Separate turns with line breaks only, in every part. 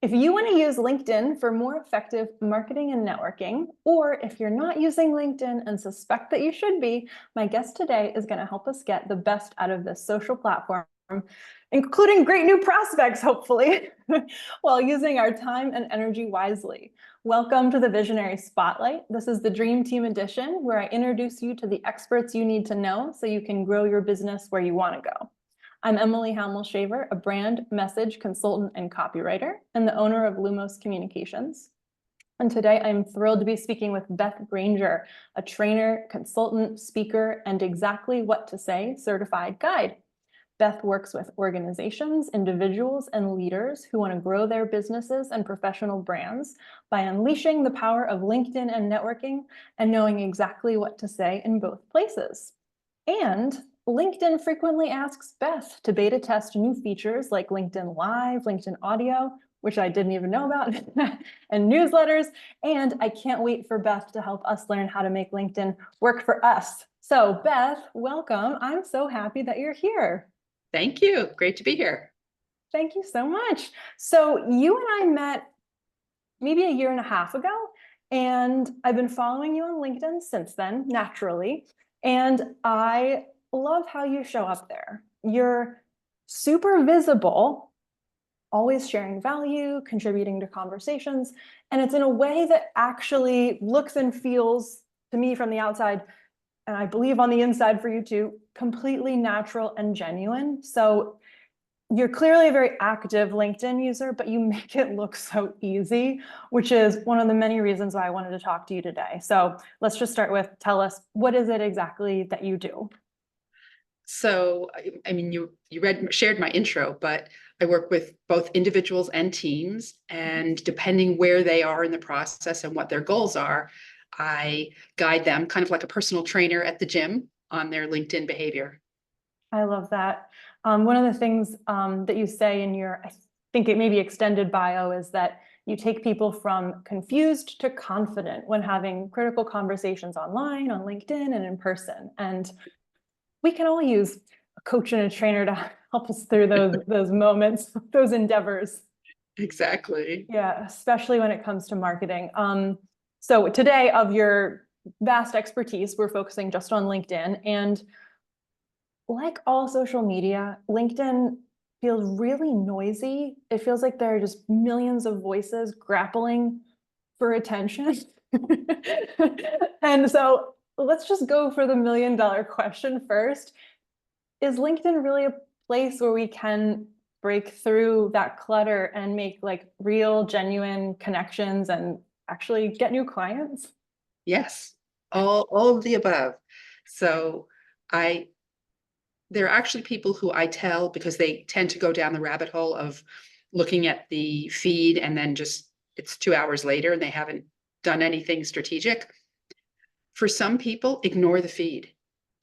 If you want to use LinkedIn for more effective marketing and networking, or if you're not using LinkedIn and suspect that you should be, my guest today is going to help us get the best out of this social platform, including great new prospects, hopefully, while using our time and energy wisely. Welcome to the Visionary Spotlight. This is the Dream Team Edition, where I introduce you to the experts you need to know so you can grow your business where you want to go. I'm Emily Hammel-Shaver, a brand, message, consultant, and copywriter, and the owner of Lumos Communications. And today I'm thrilled to be speaking with Beth Granger, a trainer, consultant, speaker, and exactly what to say certified guide. Beth works with organizations, individuals, and leaders who want to grow their businesses and professional brands by unleashing the power of LinkedIn and networking and knowing exactly what to say in both places. And LinkedIn frequently asks Beth to beta test new features like LinkedIn Live, LinkedIn Audio, which I didn't even know about, and newsletters. And I can't wait for Beth to help us learn how to make LinkedIn work for us. So Beth, welcome. I'm so happy that you're here.
Thank you. Great to be here.
Thank you so much. So you and I met maybe a year and a half ago, and I've been following you on LinkedIn since then, naturally. And I love how you show up there. You're super visible, always sharing value, contributing to conversations. And it's in a way that actually looks and feels to me from the outside, and I believe on the inside for you too, completely natural and genuine. So you're clearly a very active LinkedIn user, but you make it look so easy, which is one of the many reasons why I wanted to talk to you today. So let's just start with, tell us, what is it exactly that you do?
So, I mean, you shared my intro, but I work with both individuals and teams, and depending where they are in the process and what their goals are, I guide them kind of like a personal trainer at the gym on their LinkedIn behavior.
I love that. One of the things that you say in your, I think it may be extended bio, is that you take people from confused to confident when having critical conversations online, on LinkedIn, and in person. And we can all use a coach and a trainer to help us through those moments, those endeavors.
Exactly.
Yeah, especially when it comes to marketing. So today, of your vast expertise, we're focusing just on LinkedIn. And like all social media, LinkedIn feels really noisy. It feels like there are just millions of voices grappling for attention. And so let's just go for the $1,000,000 question first. Is LinkedIn really a place where we can break through that clutter and make like real, genuine connections and actually get new clients?
Yes, all of the above. So I there are actually people who I tell, because they tend to go down the rabbit hole of looking at the feed and then just it's 2 hours later and they haven't done anything strategic. For some people, ignore the feed.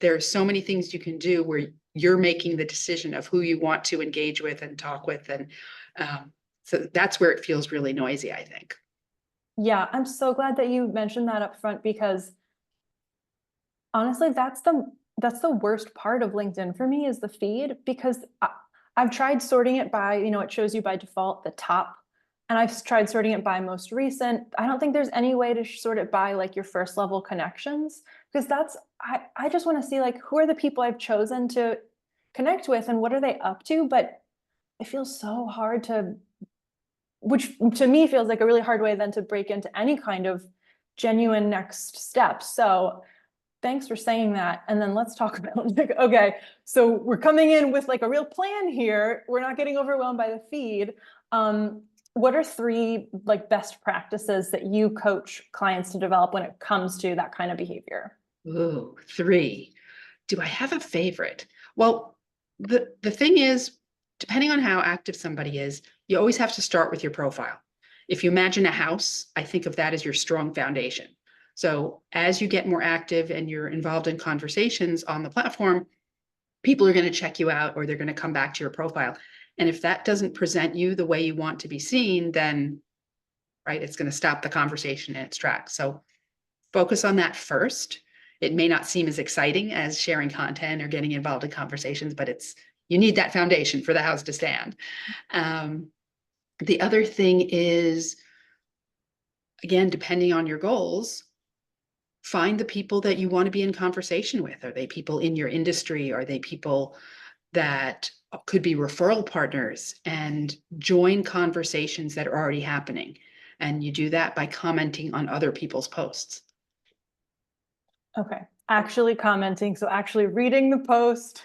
There are so many things you can do where you're making the decision of who you want to engage with and talk with. And so that's where it feels really noisy, I think.
Yeah, I'm so glad that you mentioned that up front, because honestly, that's the worst part of LinkedIn for me, is the feed, because I've tried sorting it by, it shows you by default the top, and I've tried sorting it by most recent. I don't think there's any way to sort it by like your first level connections, because I just want to see like who are the people I've chosen to connect with and what are they up to, but it feels so hard to, which to me feels like a really hard way then to break into any kind of genuine next step. So thanks for saying that. And then let's talk about like, okay, so we're coming in with like a real plan here. We're not getting overwhelmed by the feed. What are three like best practices that you coach clients to develop when it comes to that kind of behavior?
Ooh, three. Do I have a favorite? Well, the thing is, depending on how active somebody is, you always have to start with your profile. If you imagine a house, I think of that as your strong foundation. So as you get more active and you're involved in conversations on the platform, people are going to check you out or they're going to come back to your profile. And if that doesn't present you the way you want to be seen, then right, it's going to stop the conversation in its tracks. So focus on that first. It may not seem as exciting as sharing content or getting involved in conversations, but you need that foundation for the house to stand. The other thing is, again, depending on your goals, find the people that you want to be in conversation with. Are they people in your industry? Are they people that could be referral partners, and join conversations that are already happening? And you do that by commenting on other people's posts.
Okay. Actually commenting. So actually reading the post.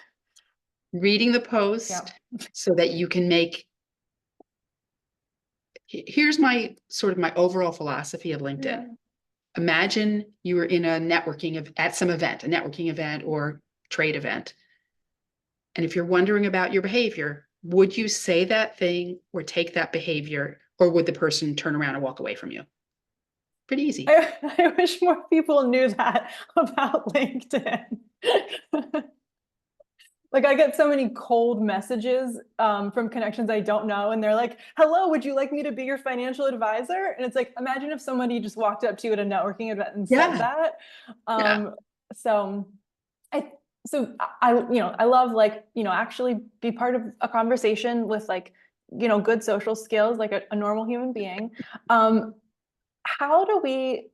Reading the post
Yeah.
so that you can make. Here's my sort of my overall philosophy of LinkedIn.
Yeah.
Imagine you were in a at some event, a networking event or trade event. And if you're wondering about your behavior, would you say that thing or take that behavior, or would the person turn around and walk away from you? Pretty easy.
I wish more people knew that about LinkedIn. Like I get so many cold messages from connections I don't know, and they're like, "Hello, would you like me to be your financial advisor?" And it's like, imagine if somebody just walked up to you at a networking event and said
Yeah.
that.
Yeah.
So I I love like, actually be part of a conversation with like, good social skills, like a normal human being. How do we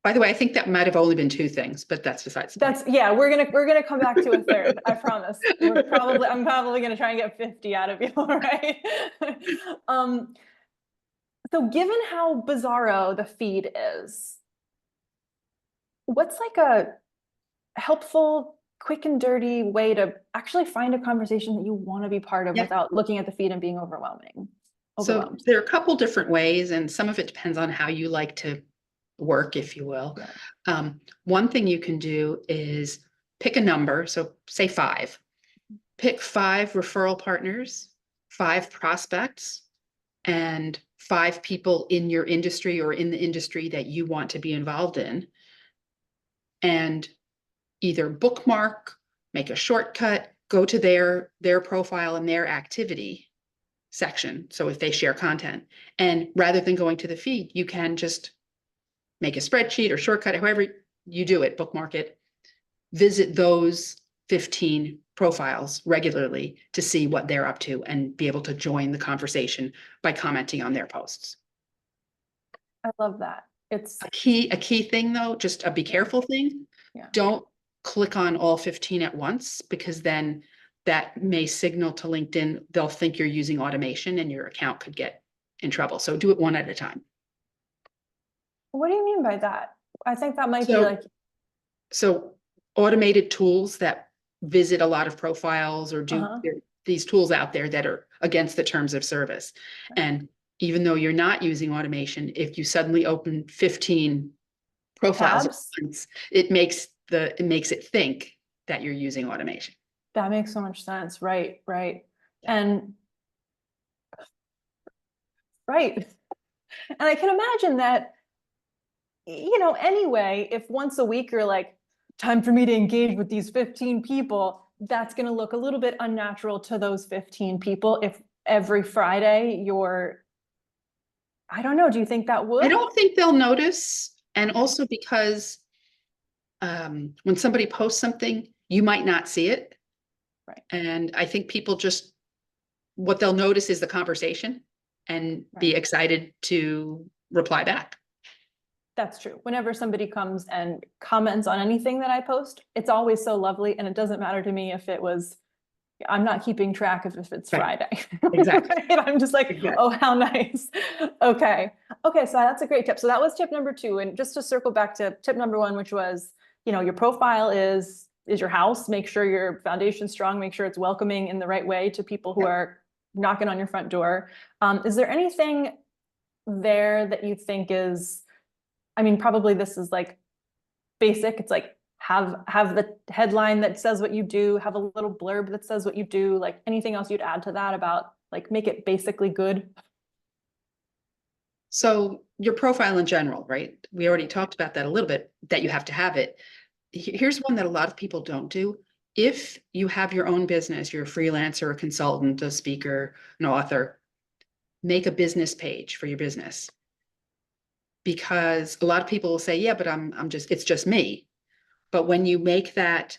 By the way, I think that might have only been two things, but that's besides the point.
That's yeah, we're gonna come back to a third. I promise. I'm probably gonna try and get 50 out of you, right? um, so given how bizarro the feed is, what's like a helpful, quick and dirty way to actually find a conversation that you want to be part of
Yeah.
without looking at the feed and being
So
overwhelmed?
there are a couple different ways, and some of it depends on how you like to work, if you will.
Yeah.
One thing you can do is pick a number. So say 5. Pick 5 referral partners, 5 prospects, and 5 people in your industry or in the industry that you want to be involved in. And either bookmark, make a shortcut, go to their profile and their activity section. So if they share content, and rather than going to the feed, you can just make a spreadsheet or shortcut, however you do it, bookmark it, visit those 15 profiles regularly to see what they're up to and be able to join the conversation by commenting on their posts.
I love that. It's
A key thing though, just a be careful thing.
yeah.
Don't click on all 15 at once, because then that may signal to LinkedIn they'll think you're using automation and your account could get in trouble. So do it one at a time.
What do you mean by that? I think that might be
So,
like
so automated tools that visit a lot of profiles or do these tools out there that are against the terms of service. And even though you're not using automation, if you suddenly open 15 profiles at
tabs.
once, it makes it think that you're using automation.
That makes so much sense. Right. And right. And I can imagine that, anyway, if once a week you're like, time for me to engage with these 15 people, that's going to look a little bit unnatural to those 15 people. If every Friday I don't know, do you think that would?
I don't think they'll notice. And also because when somebody posts something, you might not see it.
Right.
And I think people just, what they'll notice is the conversation and be excited to reply back.
That's true. Whenever somebody comes and comments on anything that I post, it's always so lovely. And it doesn't matter to me if I'm not keeping track of if it's Friday.
Exactly.
Right? I'm just like, oh, how nice. Okay. So that's a great tip. So that was tip number 2. And just to circle back to tip number 1, which was, your profile is your house. Make sure your foundation's strong. Make sure it's welcoming in the right way to people who are knocking on your front door. Is there anything there that you think is, probably this is like basic. It's like have the headline that says what you do, have a little blurb that says what you do, like anything else you'd add to that about like make it basically good?
So your profile in general, right? We already talked about that a little bit, that you have to have it. Here's one that a lot of people don't do. If you have your own business, you're a freelancer, a consultant, a speaker, an author, make a business page for your business. Because a lot of people will say, yeah, but it's just me. But when you make that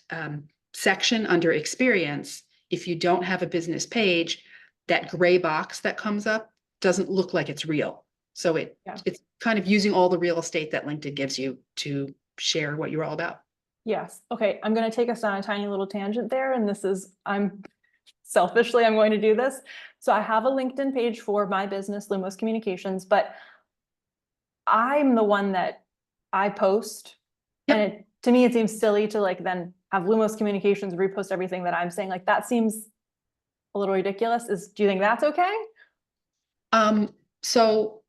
section under experience, if you don't have a business page, that gray box that comes up doesn't look like it's real. So
Yeah.
it's kind of using all the real estate that LinkedIn gives you to share what you're all about.
Yes. Okay. I'm going to take us on a tiny little tangent there. And selfishly, I'm going to do this. So I have a LinkedIn page for my business, Lumos Communications, but I'm the one that I post.
Yep.
And to me, it seems silly to like then have Lumos Communications repost everything that I'm saying. Like that seems a little ridiculous. Do you think that's okay?
So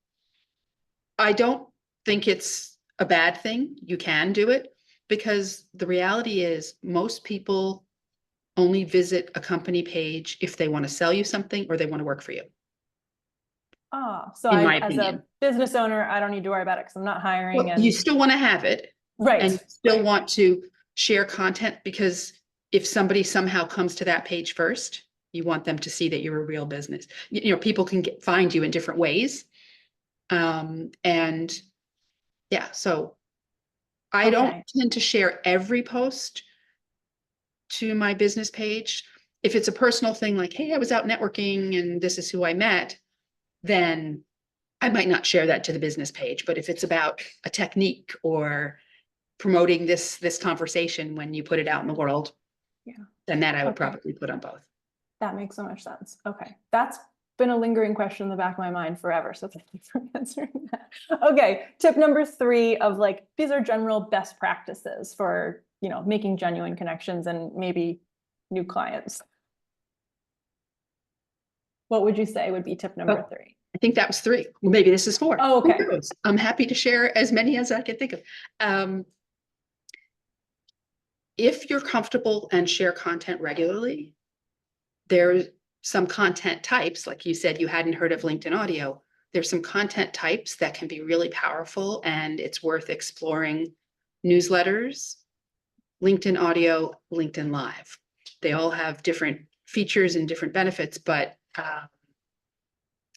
I don't think it's a bad thing. You can do it because the reality is most people only visit a company page if they want to sell you something or they want to work for you,
So
in my
as a
opinion.
business owner, I don't need to worry about it because I'm not hiring
Well, you
and
still want to have it and you
right.
still want to share content because if somebody somehow comes to that page first, you want them to see that you're a real business. You know, people can find you in different ways. And yeah, so I don't
Okay.
tend to share every post to my business page. If it's a personal thing like, hey, I was out networking and this is who I met, then I might not share that to the business page. But if it's about a technique or promoting this conversation when you put it out in the world,
Yeah.
then that I would
Okay.
probably put on both.
That makes so much sense. Okay. That's been a lingering question in the back of my mind forever. So thank you for answering that. Okay. Tip number 3 of like, these are general best practices for, making genuine connections and maybe new clients. What would you say would be tip number
Oh,
3?
I think that was 3. Well, maybe this is 4.
Oh, okay.
Who knows? I'm happy to share as many as I can think of. If you're comfortable and share content regularly, there's some content types, like you said, you hadn't heard of LinkedIn audio. There's some content types that can be really powerful and it's worth exploring. Newsletters, LinkedIn audio, LinkedIn Live. They all have different features and different benefits, but I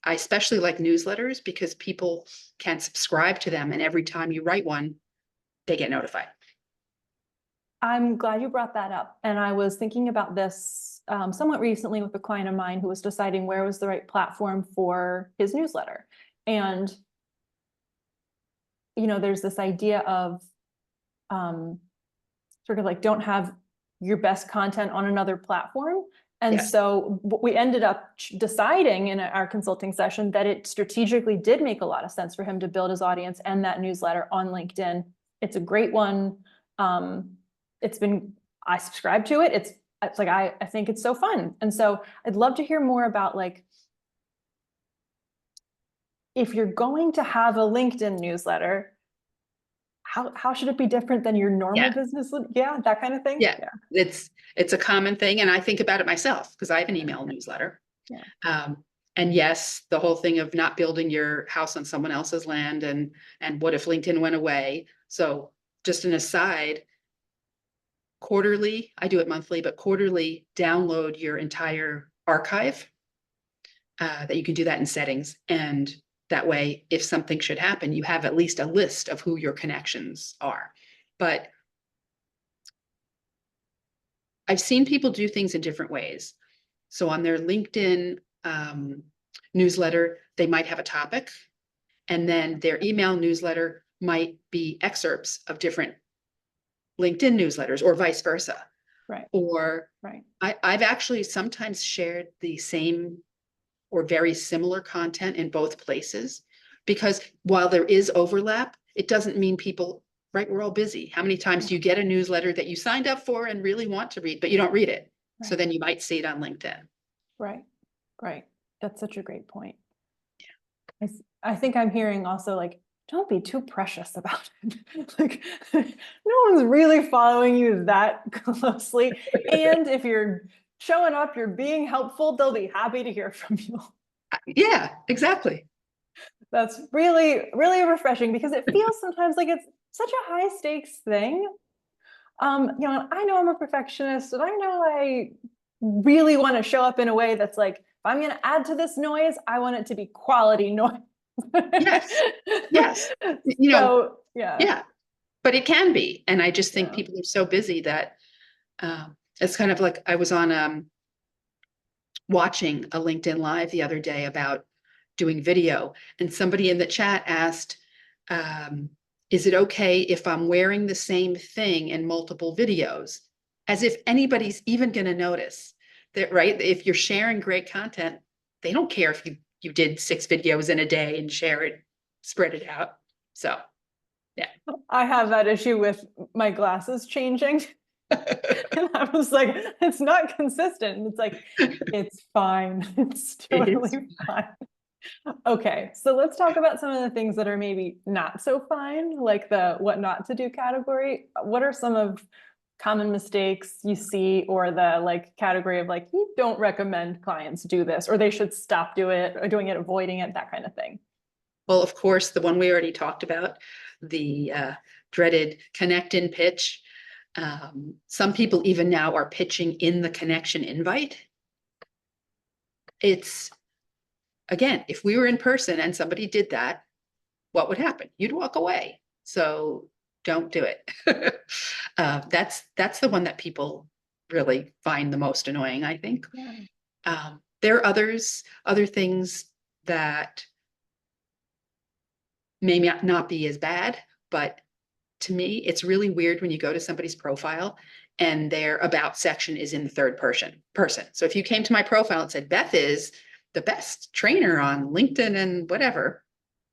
especially like newsletters because people can subscribe to them and every time you write one, they get notified.
I'm glad you brought that up. And I was thinking about this somewhat recently with a client of mine who was deciding where was the right platform for his newsletter. And, there's this idea of sort of like don't have your best content on another platform. And
Yes.
so we ended up deciding in our consulting session that it strategically did make a lot of sense for him to build his audience and that newsletter on LinkedIn. It's a great one. I subscribe to it. It's like, I think it's so fun. And so I'd love to hear more about like, if you're going to have a LinkedIn newsletter, how should it be different than your normal
Yeah.
business? Yeah, that kind of thing.
Yeah. It's a common thing. And I think about it myself because I have an email newsletter.
Yeah.
And yes, the whole thing of not building your house on someone else's land and what if LinkedIn went away? So just an aside, quarterly, I do it monthly, but quarterly, download your entire archive. That you can do that in settings. And that way, if something should happen, you have at least a list of who your connections are. But I've seen people do things in different ways. So on their LinkedIn newsletter, they might have a topic, and then their email newsletter might be excerpts of different LinkedIn newsletters or vice versa.
Right.
Or
Right.
I've actually sometimes shared the same or very similar content in both places because while there is overlap, it doesn't mean people, right? We're all busy. How many times do you get a newsletter that you signed up for and really want to read, but you don't read it? So
Right.
then you might see it on LinkedIn.
Right. Right. That's such a great point. I think I'm hearing also like, don't be too precious about it. Like, no one's really following you that closely. And if you're showing up, you're being helpful, they'll be happy to hear from you.
Yeah, exactly.
That's really, really refreshing because it feels sometimes like it's such a high stakes thing. I know I'm a perfectionist and I know I really want to show up in a way that's like, if I'm going to add to this noise, I want it to be quality noise.
Yes. Yes. You know,
So, yeah.
yeah, but it can be. And I just think
Yeah.
people are so busy that it's kind of like I was on watching a LinkedIn Live the other day about doing video, and somebody in the chat asked, is it okay if I'm wearing the same thing in multiple videos? As if anybody's even going to notice that, right? If you're sharing great content, they don't care if you did 6 videos in a day and share it, spread it out. So, yeah.
I have that issue with my glasses changing. And I was like, it's not consistent. It's like, it's fine. It's totally fine. Okay, so let's talk about some of the things that are maybe not so fine, like the what not to do category. What are some of common mistakes you see, or the like category of like, you don't recommend clients do this, or they should stop doing it, avoiding it, that kind of thing?
Well, of course, the one we already talked about, the dreaded connect in pitch. Some people even now are pitching in the connection invite. It's, again, if we were in person and somebody did that, what would happen? You'd walk away. So don't do it. That's the one that people really find the most annoying, I think.
Yeah.
There are other things that may not be as bad, but to me, it's really weird when you go to somebody's profile and their about section is in the third person. So if you came to my profile and said, Beth is the best trainer on LinkedIn and whatever,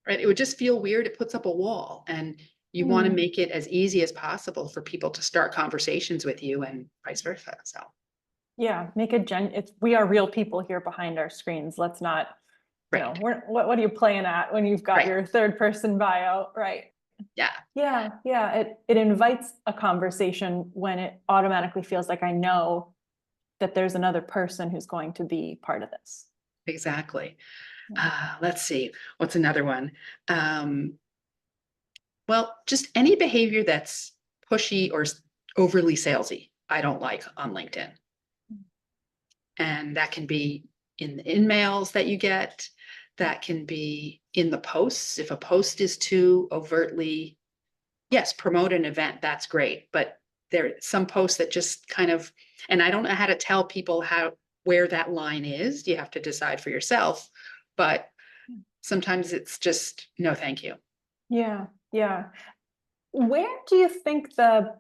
right? It would just feel weird. It puts up a wall, and you want to make it as easy as possible for people to start conversations with you and vice versa. So
Yeah, make a we are real people here behind our screens. Let's not,
right.
What are you playing at when you've got
Right.
your third person bio, right?
Yeah.
Yeah. It invites a conversation when it automatically feels like I know that there's another person who's going to be part of this.
Exactly. Let's see. What's another one? Well, just any behavior that's pushy or overly salesy, I don't like on LinkedIn. And that can be in the emails that you get. That can be in the posts. If a post is too overtly, yes, promote an event, that's great. But there are some posts that just kind of, and I don't know how to tell people where that line is. You have to decide for yourself. But sometimes it's just, no, thank you.
Yeah. Where do you think the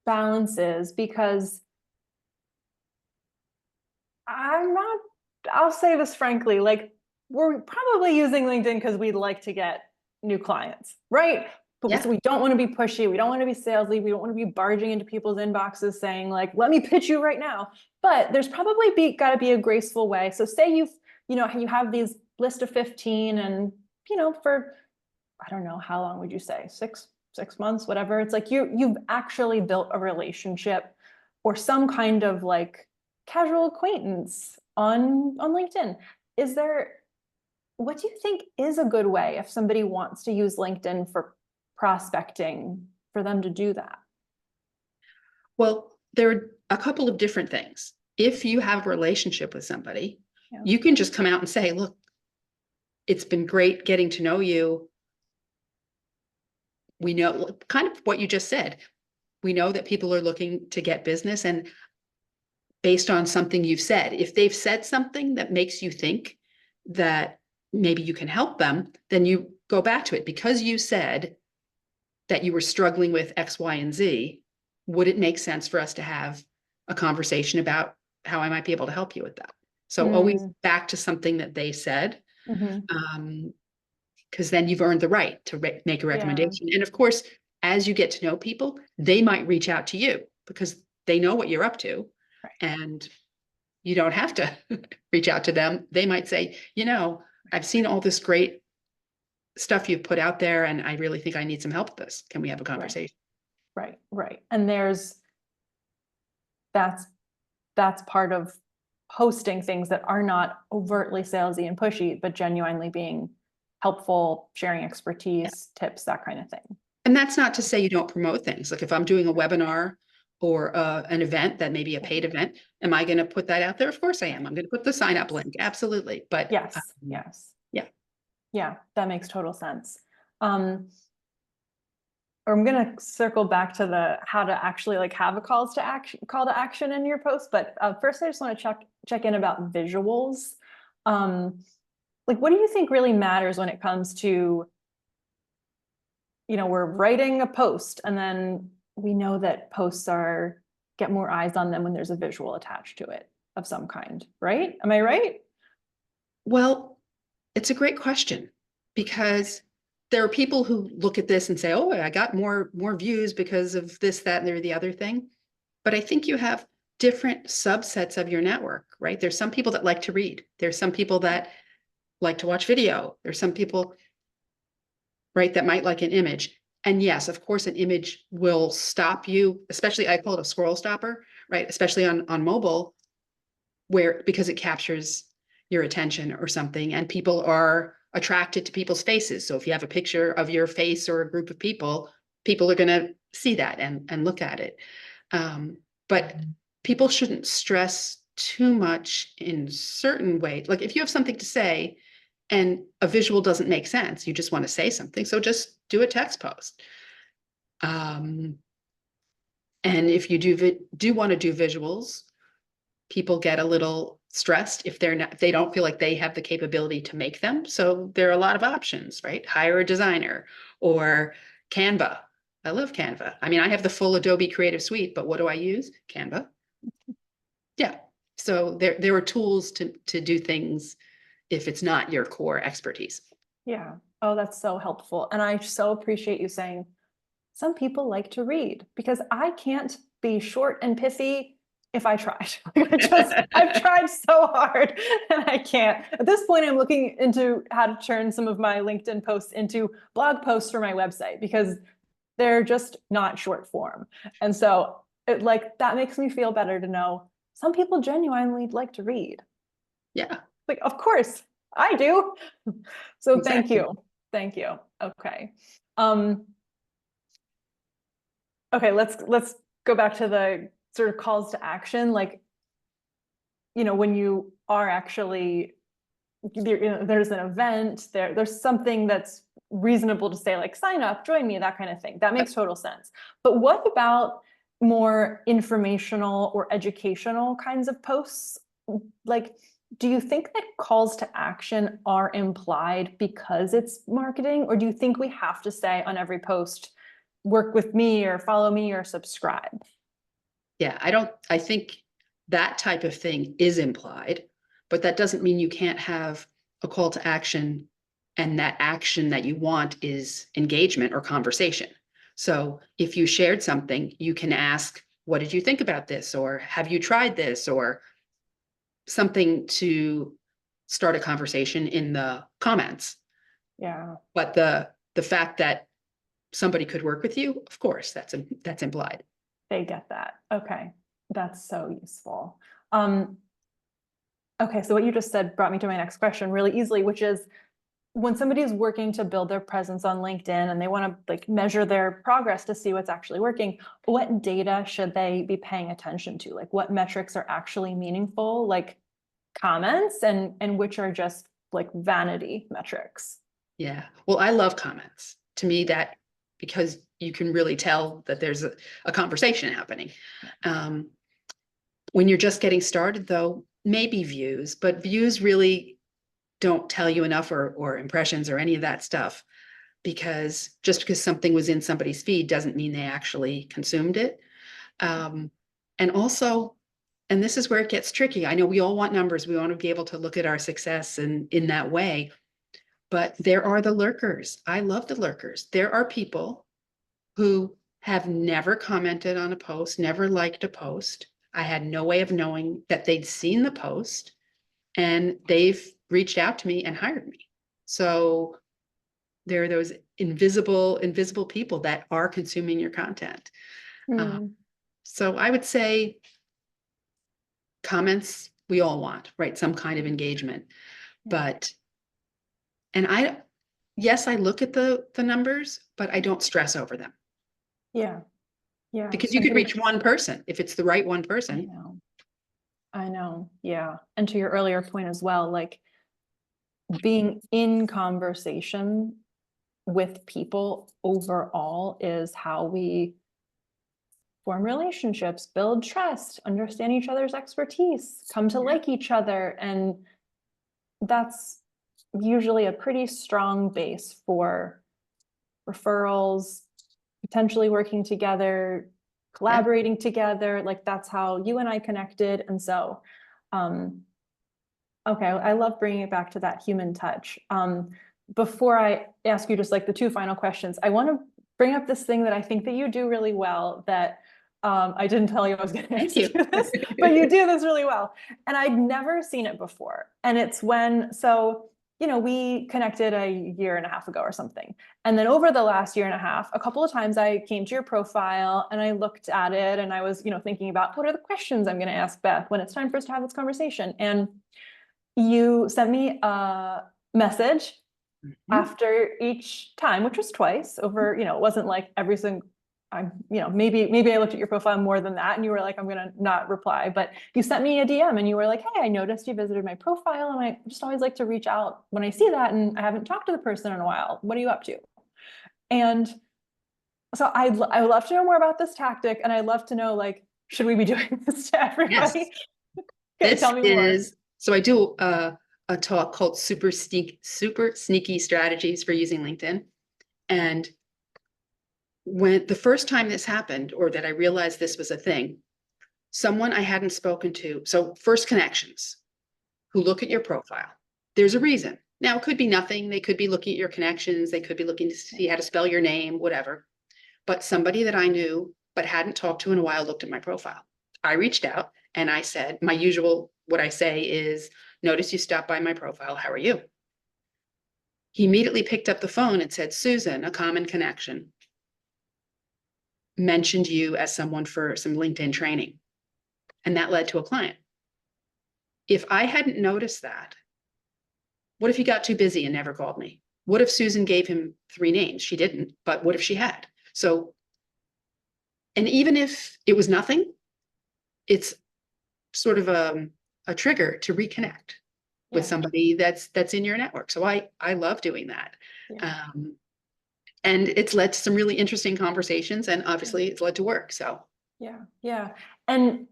balance is? Because I'll say this frankly, like, we're probably using LinkedIn because we'd like to get new clients, right? But
Yeah.
so we don't want to be pushy. We don't want to be salesy. We don't want to be barging into people's inboxes saying like, let me pitch you right now. But there's probably got to be a graceful way. So say you have these list of 15 and, for, I don't know, how long would you say? Six months, whatever. It's like you've actually built a relationship or some kind of like casual acquaintance on LinkedIn. What do you think is a good way if somebody wants to use LinkedIn for prospecting, for them to do that?
Well, there are a couple of different things. If you have a relationship with somebody,
Yeah.
you can just come out and say, look, it's been great getting to know you. We know kind of what you just said. We know that people are looking to get business, and based on something you've said, if they've said something that makes you think that maybe you can help them, then you go back to it. Because you said that you were struggling with X, Y, and Z, would it make sense for us to have a conversation about how I might be able to help you with that? So always back to something that they said, because then you've earned the right to make a recommendation. And of course, as you get to know people, they might reach out to you because they know what you're up to.
Right.
And you don't have to reach out to them. They might say, I've seen all this great stuff you've put out there, and I really think I need some help with this. Can we have a conversation?
Right. And that's part of posting things that are not overtly salesy and pushy, but genuinely being helpful, sharing expertise, tips, that kind of thing.
And that's not to say you don't promote things. Like if I'm doing a webinar or an event that may be a paid event, am I going to put that out there? Of course I am. I'm going to put the sign up link. Absolutely. But
yes.
Yeah,
that makes total sense. I'm going to circle back to how to actually like have a call to action in your post. But first I just want to check check in about visuals. Like, what do you think really matters when it comes to, we're writing a post and then we know that posts get more eyes on them when there's a visual attached to it of some kind, right? Am I right?
Well, it's a great question because there are people who look at this and say, "Oh, I got more views because of this, that, and the other thing." But I think you have different subsets of your network, right? There's some people that like to read. There's some people that like to watch video. There's some people, right, that might like an image. And yes, of course, an image will stop you, especially I call it a scroll stopper, right? Especially on mobile, where because it captures your attention or something, and people are attracted to people's faces. So if you have a picture of your face or a group of people, people are going to see that and look at it. But people shouldn't stress too much in certain ways. Like if you have something to say and a visual doesn't make sense, you just want to say something. So just do a text post. And if you do want to do visuals, people get a little stressed if they don't feel like they have the capability to make them. So there are a lot of options, right? Hire a designer or Canva. I love Canva. I mean, I have the full Adobe Creative Suite, but what do I use? Canva. Yeah. So there are tools to do things if it's not your core expertise.
Yeah. Oh, that's so helpful. And I so appreciate you saying some people like to read, because I can't be short and pithy if I tried. I've tried so hard and I can't. At this point, I'm looking into how to turn some of my LinkedIn posts into blog posts for my website because they're just not short form. And so that makes me feel better to know some people genuinely like to read.
Yeah,
Like, of course I do. So thank
exactly.
you. Thank you. Okay. Um, okay, let's go back to the sort of calls to action. Like, when you are actually there's an event, there's something that's reasonable to say, like, sign up, join me, that kind of thing. That makes total sense. But what about more informational or educational kinds of posts? Like, do you think that calls to action are implied because it's marketing, or do you think we have to say on every post, work with me or follow me or subscribe?
Yeah, I think that type of thing is implied, but that doesn't mean you can't have a call to action and that action that you want is engagement or conversation. So if you shared something, you can ask, what did you think about this? Or have you tried this? Or something to start a conversation in the comments.
Yeah,
But the fact that somebody could work with you, of course, that's implied.
they get that. Okay, that's so useful. Okay, so what you just said brought me to my next question really easily, which is, when somebody is working to build their presence on LinkedIn and they want to like measure their progress to see what's actually working, what data should they be paying attention to? Like, what metrics are actually meaningful, like comments, and which are just like vanity metrics?
Yeah. Well, I love comments. To me, that because you can really tell that there's a conversation happening. Um, when you're just getting started, though, maybe views, but views really don't tell you enough or impressions or any of that stuff. Because just because something was in somebody's feed doesn't mean they actually consumed it. Um, and also, and this is where it gets tricky. I know we all want numbers. We want to be able to look at our success in that way. But there are the lurkers. I love the lurkers. There are people who have never commented on a post, never liked a post. I had no way of knowing that they'd seen the post and they've reached out to me and hired me. So there are those invisible people that are consuming your content.
Hmm.
So I would say comments we all want, right? Some kind of engagement. But and yes, I look at the numbers, but I don't stress over them
Yeah, yeah.
because you
And
could reach one person if it's the right one
I
person.
know, I know, yeah. And to your earlier point as well, like being in conversation with people overall is how we form relationships, build trust, understand each other's expertise, come to like each other. And that's usually a pretty strong base for referrals, potentially working together, collaborating together. Like that's how you and I connected. And so, okay, I love bringing it back to that human touch. Before I ask you just like the two final questions, I want to bring up this thing that I think that you do really well that I didn't tell you I was going to ask you this, but you do this really well. And I'd never seen it before. And it's when, so, you know, we connected a year and a half ago or something. And then over the last year and a half, a couple of times I came to your profile and I looked at it and I was, you know, thinking about what are the questions I'm going to ask Beth when it's time for us to have this conversation. And you sent me a message after each time, which was twice over, you know, it wasn't like every single, you know, maybe I looked at your profile more than that and you were like, I'm going to not reply, but you sent me a DM and you were like, hey, I noticed you visited my profile and I just always like to reach out when I see that. And I haven't talked to the person in a while. What are you up to? And so I'd love to know more about this tactic. And I'd love to know, like, should we be doing this to everybody?
Yes.
Tell me more.
So I do a talk called super sneaky strategies for using LinkedIn. And when the first time this happened, or that I realized this was a thing, someone I hadn't spoken to, so first connections who look at your profile, there's a reason. Now, it could be nothing. They could be looking at your connections. They could be looking to see how to spell your name, whatever. But somebody that I knew but hadn't talked to in a while looked at my profile. I reached out and I said, my usual, what I say is, notice you stopped by my profile. How are you? He immediately picked up the phone and said, Susan, a common connection, mentioned you as someone for some LinkedIn training. And that led to a client. If I hadn't noticed that, what if he got too busy and never called me? What if Susan gave him 3 names? She didn't, but what if she had? So, and even if it was nothing, it's sort of a trigger to reconnect with somebody that's in your network. So I love doing that.
Yeah.
And it's led to some really interesting conversations, and obviously it's led to work. So
yeah. And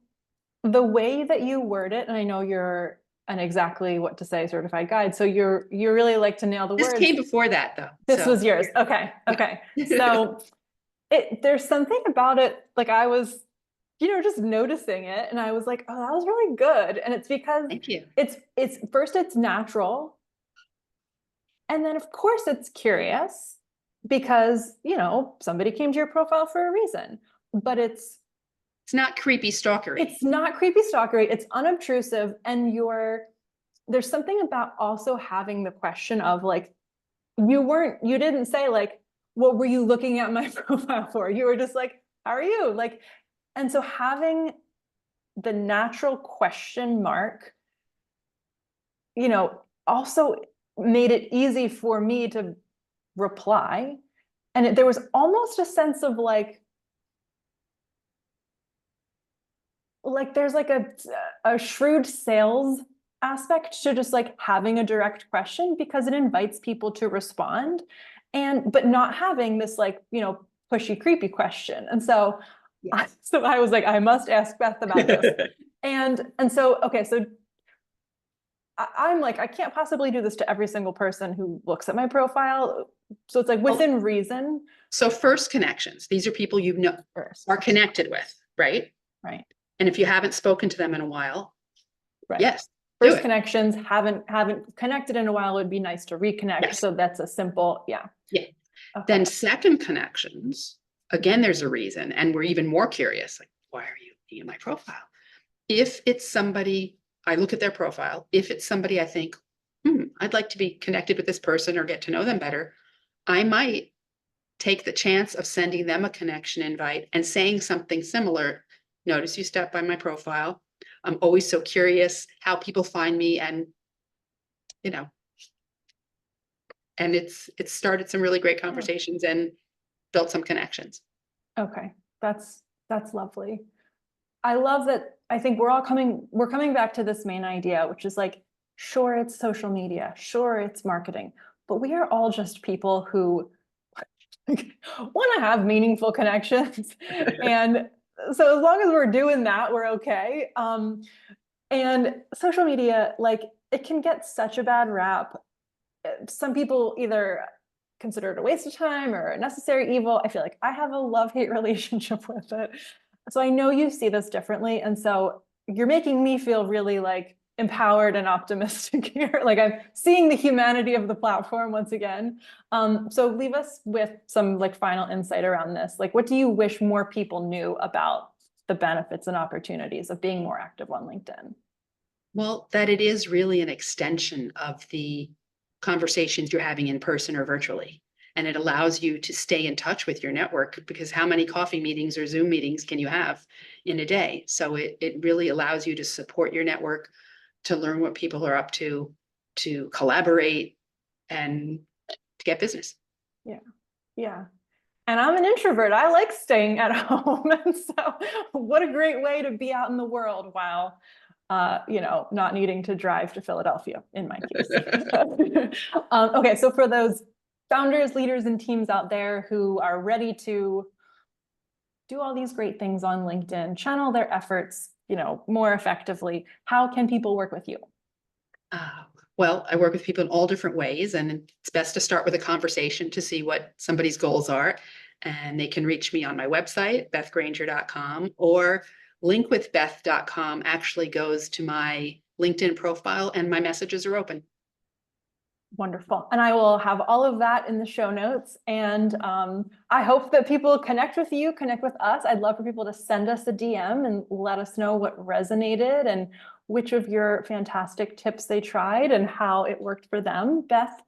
the way that you word it, and I know you're an exactly what to say certified guide, so you really like to nail the
this
words.
came before that though.
This was yours. Okay. So there's something about it, like I was, you know, just noticing it and I was like, oh, that was really good. And it's because
Thank you.
it's first it's natural. And then of course it's curious because, you know, somebody came to your profile for a reason, but it's
not creepy stalkery.
It's not creepy stalkery. It's unobtrusive. And there's something about also having the question of like, you didn't say like, what were you looking at my profile for? You were just like, how are you? Like, and so having the natural question mark, you know, also made it easy for me to reply. And there was almost a sense of like there's like a shrewd sales aspect to just like having a direct question because it invites people to respond but not having this like, you know, pushy, creepy question. And so, I was like, I must ask Beth about this. and so, okay, so I'm like, I can't possibly do this to every single person who looks at my profile. So it's like within reason.
So first connections, these are people you know are connected with, right?
Right.
And if you haven't spoken to them in a while,
right.
Yes.
First connections haven't connected in a while. It would be nice to reconnect. Yes. So that's a simple,
Yeah.
Okay.
Then second connections, again, there's a reason. And we're even more curious, like, why are you looking at my profile? If it's somebody, I look at their profile. If it's somebody I think, I'd like to be connected with this person or get to know them better, I might take the chance of sending them a connection invite and saying something similar. Notice you stopped by my profile. I'm always so curious how people find me, and you know, and it's started some really great conversations and built some connections.
Okay, that's lovely. I love that. I think we're coming back to this main idea, which is like, sure, it's social media, sure, it's marketing, but we are all just people who want to have meaningful connections. And So as long as we're doing that, we're okay. And social media, like, it can get such a bad rap. Some people either consider it a waste of time or a necessary evil. I feel like I have a love-hate relationship with it. So I know you see this differently. And so you're making me feel really like empowered and optimistic here. Like I'm seeing the humanity of the platform once again. So leave us with some like final insight around this. Like, what do you wish more people knew about the benefits and opportunities of being more active on LinkedIn?
Well, that it is really an extension of the conversations you're having in person or virtually. And it allows you to stay in touch with your network, because how many coffee meetings or Zoom meetings can you have in a day? So it really allows you to support your network, to learn what people are up to collaborate, and to get business.
Yeah. Yeah. And I'm an introvert. I like staying at home. And so what a great way to be out in the world while, not needing to drive to Philadelphia in my case. Okay, so for those founders, leaders, and teams out there who are ready to do all these great things on LinkedIn, channel their efforts, more effectively, how can people work with you?
Uh, well, I work with people in all different ways, and it's best to start with a conversation to see what somebody's goals are. And they can reach me on my website, bethgranger.com, or linkwithbeth.com actually goes to my LinkedIn profile, and my messages are open.
Wonderful. And I will have all of that in the show notes. And I hope that people connect with you, connect with us. I'd love for people to send us a DM and let us know what resonated and which of your fantastic tips they tried and how it worked for them. Beth,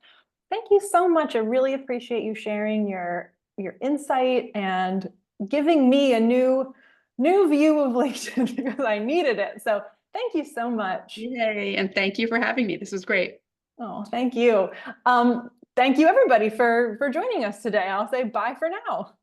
thank you so much. I really appreciate you sharing your insight and giving me a new view of LinkedIn because I needed it. So thank you so much.
Yay. And thank you for having me. This was great.
Oh, thank you. Thank you everybody for joining us today. I'll say bye for now.